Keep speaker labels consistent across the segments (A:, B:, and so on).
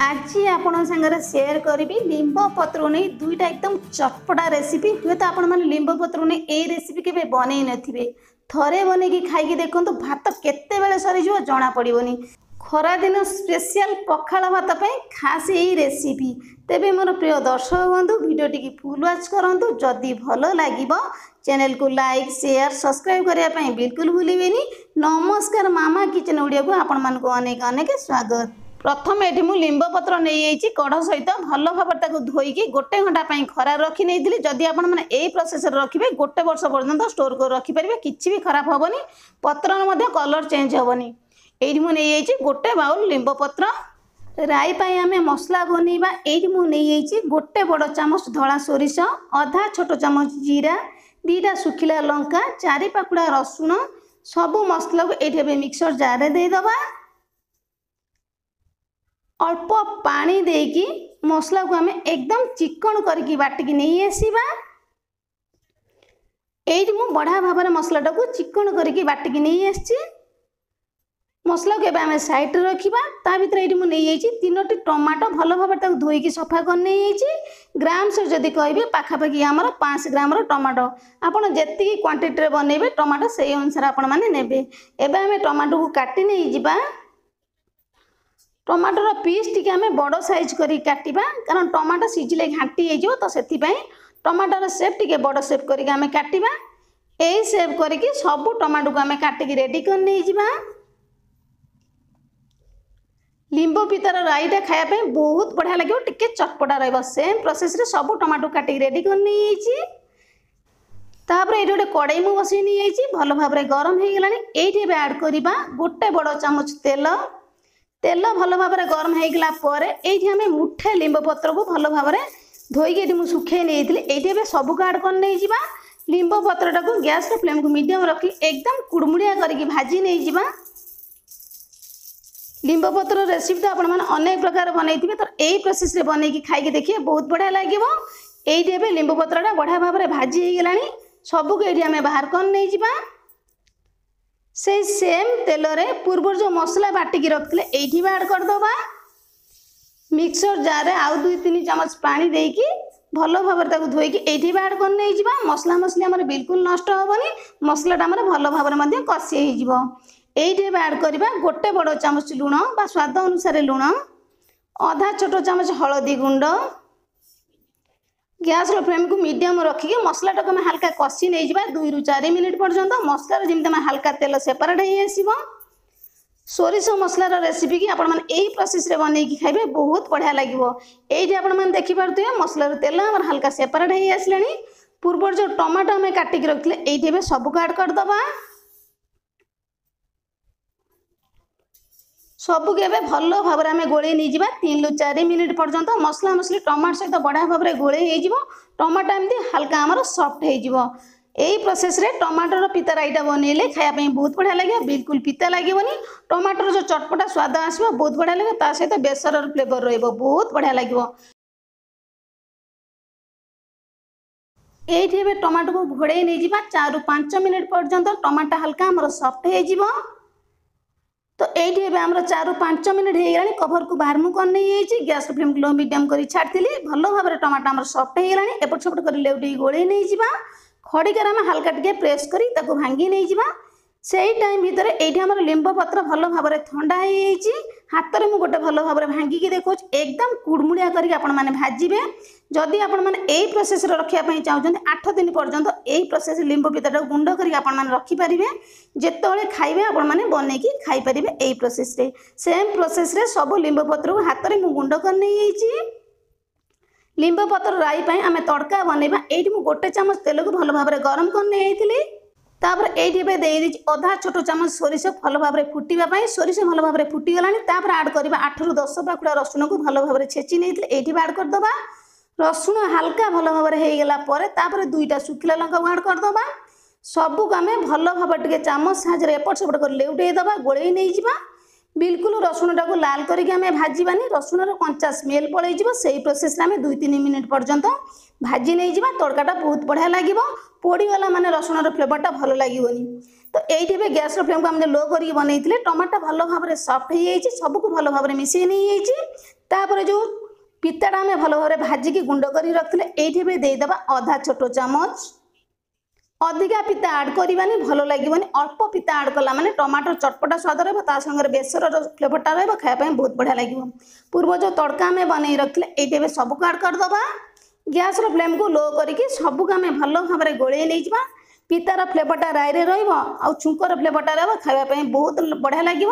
A: आज आपण सागर सेयार करी लिंब पत्र नहीं दुईटा एकदम चटपटा रेसिपी हुए तो आपण मैंने लिंब पत्र नहीं ये रेसिपी के बनई नथिबे थरे बनई खाई देखो भात केते बेले सरीज जना पड़ोनी खरा दिन स्पेशल पखाल भात खास यही रेसिपी तेबे मोर प्रिय दर्शक बंधु वीडियो टी फुल वाच करंतु जदि भल लगे चैनल को लाइक शेयर सब्सक्राइब करने बिल्कुल भूलें। नमस्कार मामा किचन ओडिया को आपण मान को अनेक अनेक स्वागत। प्रथम ये मुझे लिंब पत्र नहीं कढ़ सहित भल भाव धोईकी गोटे घंटा खरा रखी नहीं जदि आपण मैंने यही प्रोसेस रखिए गोटे वर्ष पर्यंत स्टोर कर रखिपारे किसी भी खराब हेनी पत्र कलर चेंज हेनी। ये मुझे गोटे बाउल लिंब पत्र राई पाई आम मसला बनइबा ये मुझे गोटे बड़ चामच धला सोरिष अधा छोट चामच जीरा दीटा सुखिला लंका चारि पाखुड़ा रसुण सबू मसला को ये मिक्सर जार देदबा अल्प पानी देकी मसला को आम एकदम चिकन करके बाटिकी नहीं आसवा। ये बढ़िया भाव में मसलाटा को चिकन करके बाटिकी नहीं आसी मसला को आम साइड रखा ता भर ये मुझे तीनोटी टमाटो भल भाव धोईकी सफा कर नहीं ग्राम से जदि कहे पाखापाखि आमर 5 ग्राम टमाटो आपड़ जी क्वांटिटी बनइबे टमाटो से अनुसार आपण मैंने नेबे। एबे आम टमाटो को काटी नहीं जिबा टमाटर पीस टी आम बड़ साइज करी काटिबा कारण टमाटो सीझिले घाटी हो तो से टमाटर सेप टी बड़ सेप करके आम काटिबा यही सेप करके सबू टमाटो को आम काटिकी रेडी कर नहीं जिबा। लिंब पितर राईटा खायापे बहुत बढ़िया लगे टिके चटपटा रहिबो सेम प्रोसेस रे सबू टमाटो काटिकी रेडी कर नहीं तापर ये गोटे कड़ाई मु बसई नहीं भल भाव में गरम हो गलानी ये ऐड करवा गोटे बड़ चामच तेल तेल भल भाव में गरम होगला ये आम मुठे लिंब पत्र को भल भाव में धोईकी मुझे सुखे नहीं ये सबको ऐड कर नहीं जावा लिंब पत्रटा को गैस फ्लेम को मीडियम रखी एकदम कुड़मुड़िया करके भाजी नहीं जावा। लिंब पत्र रेसिपी तो आपण अनेक प्रकार बनई तो यही प्रोसेस रे बनई खाई देखिए बहुत बढ़िया लगे। ये लिंब पत्रटा बढ़िया भाव में भाजी हो गलानी सबको ये आम बाहर कर नहीं जावा से सेम तेल रे पूर्व जो मसला बाटिकी रखते ये ऐड करदबा मिक्सर जार आउ 2-3 चामच पानी देकी भल भाव में धोईकी ये ऐड कर नहीं जावा मसला मसली आम बिल्कुल नष्ट हेनी मसलाटा भल भाव में कषि हो ये ऐड करवा गोटे बड़ चामच लुण बा स्वाद अनुसार लुण अधा छोट चामच हलदी गुंड गैस फ्लेम को मीडियम रखिए मसलाटा को हल्का कषि नहीं जावा 2 ରୁ 4 मिनिट पर्यंत मसलार जमी हल्का तेल सेपरेट हो आसो सोरिष मसलार रेसिपी की आपण यही प्रोसेस रे बनई खाइबे बहुत बढ़िया लगे। ये आपण देखिपे मसलार तेल हल्का सेपरेट हो आसला पूर्व जो टमाटो आम काटिकी रखते ये सबको ऐड करदबा सबको भल भाव में आम गोले नहीं जावा 3 ରୁ 4 मिनिट पर्यंत मसला मसली टमाटो सहित बढ़िया भाव में गोले हो टमाटो एमती हल्का आमर सफ्ट हो यही प्रोसेस रे टमाटर पिता राईटा बनइले खायापी बहुत बढ़िया लगे बिल्कुल पिता लगे टमाटर जो चटपटा स्वाद आसो बहुत बढ़िया लगे ता सहित बेसर फ्लेवर रहिबो बहुत बढ़िया लगे। ये टमाटो को घोड़े नहीं जावा 4 ରୁ 5 मिनिट पर्यंत टमाटो हल्का आमर सफ्ट हो तो ये आमर 4 ରୁ 5 मिनिट हो गलानी कभर को बाहर मुझे कर नहीं गैस फ्लेम लो मीडियम कर छाड़ी भल भाव में टमाटो आमर सफ्ट हो गलानी एपट सेपट कर लेउटी गोले नहीं जावा खड़िकार आम हल्का टिके प्रेस करी ताको भांगी नहीं जावा से टाइम भितर ये आम लिंब पत्र भल भाव में ठंडा हो हाथ में मुझे गोटे भल भाव में भांगिकी देखो एकदम कुड़मुड़िया करके आपण मैंने भाजबे जदि आपण मैंने यही प्रोसेस रखापी चाहते 8 दिन पर्यंत यही प्रोसेस लिंब पिताटा गुंड करके रखिपारे जिते खाइबे आपण मैंने बनईकी खाईपारे यही प्रोसेस रे सेम प्रोसेस रे सब लिंब पत्र को हाथ में गुंड कर नहीं लिंब पत्र राई पाई आम तड़का बनइबा ये गोटे चामच तेल को भल भाव में गरम कर नहीं तापर ये देदी अधा छोट चामच सोरिष भल भाव में फुटापी सोरिष भल भाव में फुटीगला ऐड करवा 8 ରୁ 10 पाखुड़ा रसुण को भल भाव में छेची नहीं ये ऐड करदबा रसुण हल्का भल भाव में होगला 2टा सुखिला लंका ऐड करदबा सबको आम भल भाव टे चामच साहाଯ୍य एपट सेपट कर लेउटेदबा गोले नहीं जावा बिल्कुल रसुणटा को लाल करके आम भाजबानी रसुणर कंचा स्मेल पलैज से प्रोसेस आम 2-3 मिनिट पर्यंत भाजी नहीं जावा तड़काटा बहुत बढ़िया लगे पोड़ीगला माने रसुणर फ्लेवरटा भल लगेनि तो ये गैस फ्लेम को आम लो करके बनई टमाटो भल भाव में सफ्ट हो सबको भल भाव में मिसई नहीं तापर जो पिताटा आम भल भाव भाजिकी गुंड कर रखिले ये देदेबा आधा छोट चामच। अधिका पिता आड करवानी भल लगे अल्प पिता आड कला माने टमाटर चटपटा स्वाद रहा सागर बेसर फ्लेवरटा रहा खायापी बहुत बढ़िया लगे। पूर्व जो तड़का आम बन रखिले ये सबको आड करदे गैस फ्लेम को लो करके सबको आम भल भाव में गोल नहीं जा पितार फ्लेवरटा राई छुंकर फ्लेवरटा रहा खायापी बहुत बढ़िया लगे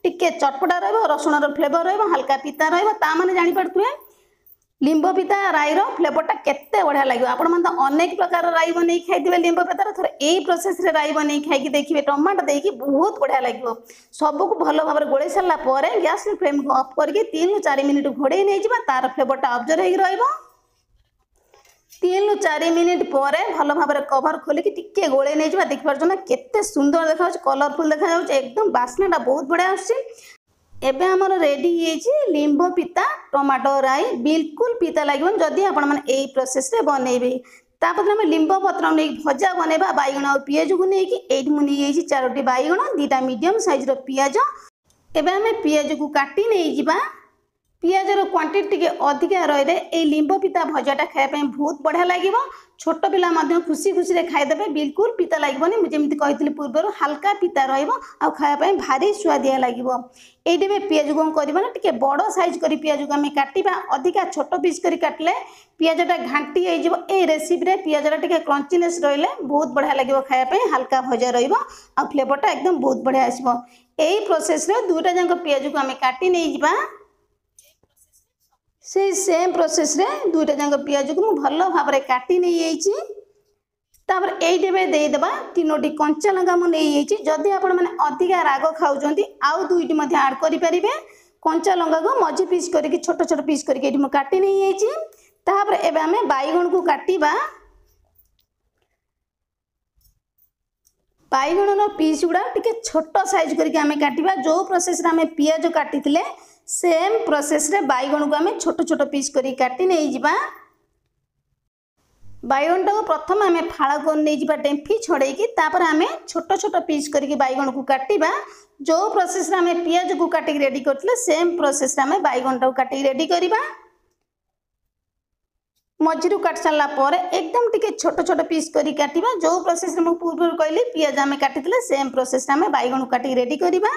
A: टिके चटपटा रसुण फ्लेवर हल्का पिता रहा जापे लिंब पिता राईर फ्लेवरटा केते बढ़िया लगे। आपण मैंने अनेक प्रकार राई बन खाई लिंब पितार थोड़े यही प्रोसेस रे राई बन खाई देखिए टमाटो देकी बहुत बढ़िया लगे। सबको भल भाव गोल सारापर गैस फ्लेम को अफ करके 3 ରୁ 4 मिनिट घोड़े नहीं जा तार फ्लेवरटा ऑब्जर्व हो 3 ରୁ 4 मिनिट पर भल भाव में कवर खोलिकी टिके गोले नहीं जा देखिपुर ना केते सुंदर देखा कलरफुल देखा एकदम बास्नाटा बहुत बढ़िया आसुची। एबे हमर रेडी है लिंब पिता टमाटो राई बिल्कुल पिता लगे जदि आपण मैंने यही प्रोसेस रे बनइबे। तापर हम लिंब पत्र नहीं भजा बनइबा बैगण और पियाज को लेकिन मुझे 4टी बैगण 2टा मीडियम साइज रो पियाज। एबे हमें पियाज को काटी नहीं जिबा पियाजर क्वांटिटी टिके अधिका रही ये लिंब पिता भजाटा खायापी बहुत बढ़िया लगे। छोट पिला खुशी खुशी रे खाईदे बिल्कुल पिता लगे जमी कही पूर्व हल्का पिता खायापी भारी सुआदिया लगे। ये पियाज को करवा टे बड़ साइज कर पियाज को आम काटा अधिका छोट पीस कर काटिले पियाजटा घाटी हो रेसिपी पियाजटा टे क्रंचीनेस रही बहुत बढ़िया लगे खायापी हल्का भजा रहा फ्लेवरटा एकदम बहुत बढ़िया आसो। यही प्रोसेस 2टा जाक पियाज को आम काटी नहीं जा से सेम प्रोसेस रे 2टा जाक पियाज को मुझे भल भाव में काटी नहीं तापर ये देदेबा 3टी कंचा लंका मुझे जदि आपण मैंने अधिका राग खाऊँ आउ 2टी आड करें कंचा लंका को मझी पीस करके छोट छोट पीस करके काटी नहीं तापर एबे आम बैगण को काटिबा बैगण पीस गुड़ा टिके छोट साइज करके आम काटिबा जो प्रोसेस आम पियाज काटी सेम प्रोसेस रे बैगण को आम छोट छोट पीस करी काटी नहीं जा बैगण टाक प्रथम आम फाड़ कर नहीं जा डेम्फी छड़ेकी तापर आम छोट छोट पीस करके बैगण को काटिबा जो प्रोसेस आम पियाज को काटिक रेडी करथिले सेम प्रोसेस आम बैगण टाक काटिक रेडी करबा। मझिरु काट सारा पर एकदम टिके छोट छोट पीस करी काटिबा जो प्रोसेस मु पूर्व कहली पियाज आम काटिथिले सेम प्रोसेस आम बैगण काटिक रेडी करबा।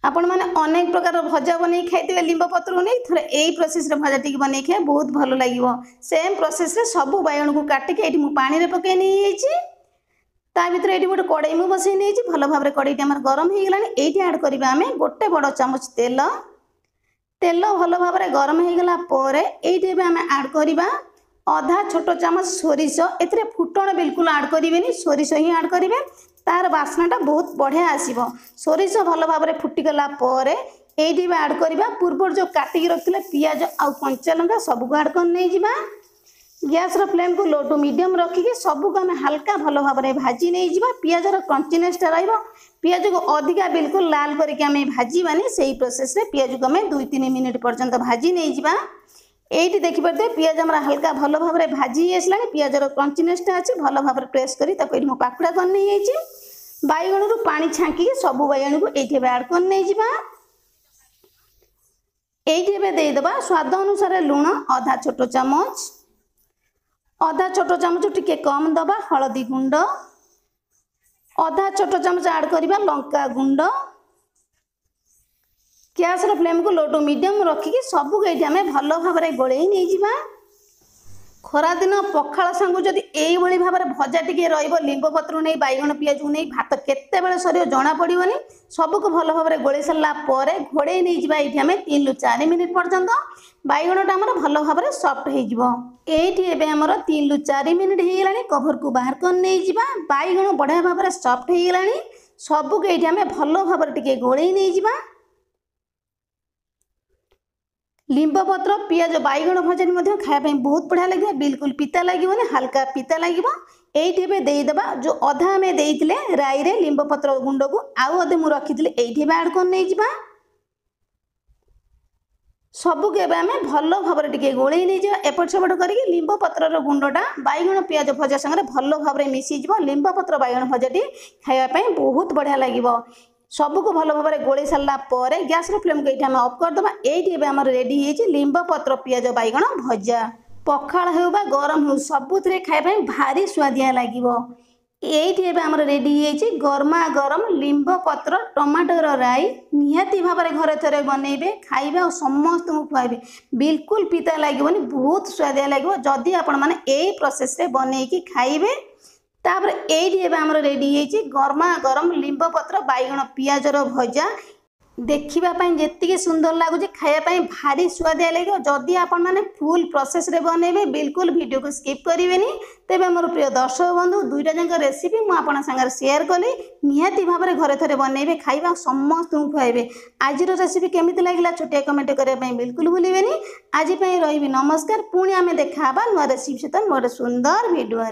A: आपण मैंने अनेक प्रकार भजा बन खाई लिंब पत्र को नहीं थोड़े यही प्रोसेस भजा टी बन खाए बहुत भल लगे। सेम प्रोसेस सब बैगण को काटिक ये पानी पकई नहीं भर ये गोटे कड़ई मुझे बसई नहीं भल भाव में कड़ईटी आम गरम हो गला ये आड करवा आम गोटे बड़ चामच तेल तेल भल भाव में गरम हो गला ये आम आड करवा आधा छोट चामच सोरिष ए फुटण बिल्कुल आड करें सोरिष ही आड करेंगे तार बास्नाटा बहुत बढ़िया आसो। सोरिष भल भाव में फुटिगला ये आड करवा पूर्व जो काटिक रखिले पियाज आउ कंचा लंका सबको आड कर नहीं जा गैस फ्लेम को लो टू मीडियम रखिकी सबको आम हल्का भल भाव में भाजी नहीं जा पियाजर क्रंचीनेसटा पियाज को अधिका बिल्कुल लाल करके आम भाजबानी से प्रोसेस रे पियाज को आम 2-3 मिनिट पर्यंत भाजी नहीं जा ये देखिपे पियाज आम हल्का भल भाव में भाजी आसला पियाजर क्रंचीनेसटा अच्छी भल भाव में प्रेस कर पाखुड़ा कर नहीं बैगण रू पानी छांकी सब बैगण को ये आड कर नहीं जा ये देदेबा स्वाद अनुसार लुण आधा छोट चामच टिके कम दबा हलदी गुंड आधा छोट चामच आड करवा लंका गुंड गैस फ्लेम को लो टू मीडियम रखिकी सबको ये आम भल भाव में गोल नहीं जा खरा दिन पखाल सांगू जदि यही भाव में भजा टी लिंब पत्र नहीं बैगण पियाज को नहीं भात केते बेले सर जना पड़ोनी सबको भल भाव में गोल सारापर घोड़े नहीं जा ये आम 3 ରୁ 4 मिनिट पर्यंत बैगणटा आम भल भाव में सफ्ट होमर 3 ରୁ 4 मिनिट हो गला कभर को बाहर कर नहीं जा बैगण बढ़िया भाव में सफ्ट हो गला सबको ये आम भल भाव में टे गोल नहीं जा लिंब पत्र पियाज बैगण भजा खायापी बहुत बढ़िया लगे बिल्कुल पिता लगे हल्का पिता लगे ये देदेबा जो अधा आम देते राई रे लिंब पत्र गुंड को आउ अधे मुझे रखी ये आड कर नहीं जा सबको आम भल भाव में टे गोल नहीं जा एपट सेपट करके लिंब पत्र गुंडटा बैगण पियाज भजा सागर भल भाव में मिसीज लिंब पत्र बैगण भजाटी खायापी बहुत बढ़िया लगे। सबको भल भाव में गोले सारा पर गैस फ्लेम को ये अफ करदे। ये आम रेडी है लिंब पत्र पियाज बैगण भजा। पखाल हो बा गरम हो सबुथ खाइबा भारी स्वादिया लगे। ये आम रेडी है गरमा गरम लिंब पत्र टमाटर राई। निहाती भाव में घरे थे बनइबे खाइबे और समस्त को खुआबे। बिल्कुल पिता लगे बहुत स्वादिया लगे जदि आपण मैंने यही प्रोसेस रे बनईकी खाइबे। तापर ये आम रेडी है गरमा गरम लिंब पत्र बैगण पियाजर भजा। देखा जी सुंदर लगुच खायापी भारी स्वादिया लगे। जदि आपण मैंने फुल प्रोसेस रे बनइबे बिल्कुल वीडियो को स्किप करेंगे। तेज मोर प्रिय दर्शक बंधु दुईटा जाक रेसिपी मुझे सागर शेयर कली। निहाती भाव में घरे थे बनइबे खाइबा समस्त को खुआबे। आज रेसिपी केमी लगे छोटिया कमेंट करने बिल्कुल भूलें। आज रही नमस्कार। पुणी आम देखा नुआ रेसिपी सहित मोर सुंदर वीडियो।